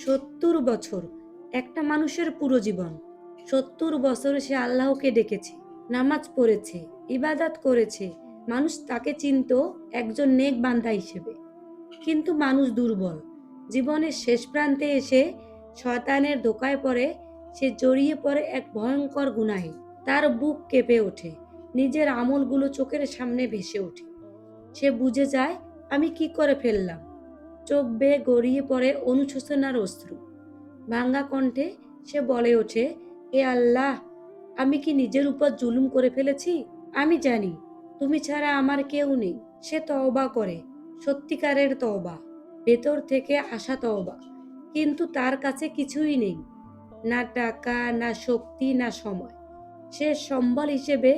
70 বছর একটা মানুষের পুরো জীবন। 70 বছর সে আল্লাহকে ডেকেছে, নামাজ পড়েছে, ইবাদত করেছে। মানুষ তাকে চিনত একজন নেক বান্দা হিসেবে। কিন্তু মানুষ দুর্বল। জীবনের শেষ প্রান্তে এসে শয়তানের ধোকায় পড়ে সে জড়িয়ে পড়ে এক ভয়ঙ্কর গুনাহে। তার বুক কেঁপে ওঠে, নিজের আমলগুলো চোখের সামনে ভেসে ওঠে। সে বুঝে যায়, আমি কি করে ফেললাম। চোখ বেয়ে গড়িয়ে পড়ে অনুশোচনার অশ্রু। ভাঙ্গা কণ্ঠে সে বলে ওঠে, এ আল্লাহ, আমি কি নিজের উপর জুলুম করে ফেলেছি? আমি জানি তুমি ছাড়া আমার কেউ নেই। সে তওবা করে, সত্যিকারের তওবা, ভেতর থেকে আসা তওবা। কিন্তু তার কাছে কিছুই নেই, না টাকা, না শক্তি, না সময়। সে সম্বল হিসেবে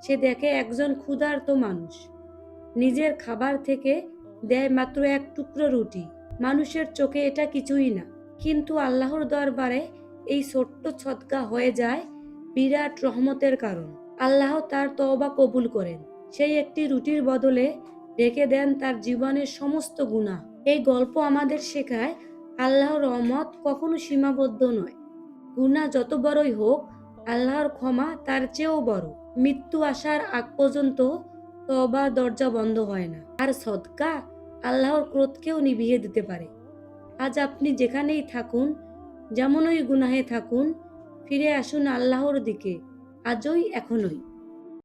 সে দেখে একজন ক্ষুধার্ত মানুষ নিজের খাবার থেকে দেয় মাত্র এক টুকরো রুটি। মানুষের চোখে এটা কিছুই না, কিন্তু আল্লাহর দরবারে এই ছোট্ট সদকা হয়ে যায় বিরাট রহমতের কারণ। আল্লাহ তার তওবা কবুল করেন। সেই একটি রুটির বদলে রেখে দেন তার জীবনের সমস্ত গুনাহ। এই গল্প আমাদের শেখায় আল্লাহর রহমত কখনো সীমাবদ্ধ নয়। গুনাহ যত বড়ই হোক, আল্লাহর ক্ষমা তার চেয়েও বড়। মৃত্যু আসার আগ পর্যন্ত তওবার দরজা বন্ধ হয় না। আর সদকা আল্লাহর ক্রোধকেও নিভিয়ে দিতে পারে। আজ আপনি যেখানেই থাকুন, যেমনই গুনাহে থাকুন, ফিরে আসুন আল্লাহর দিকে, আজই এখনই।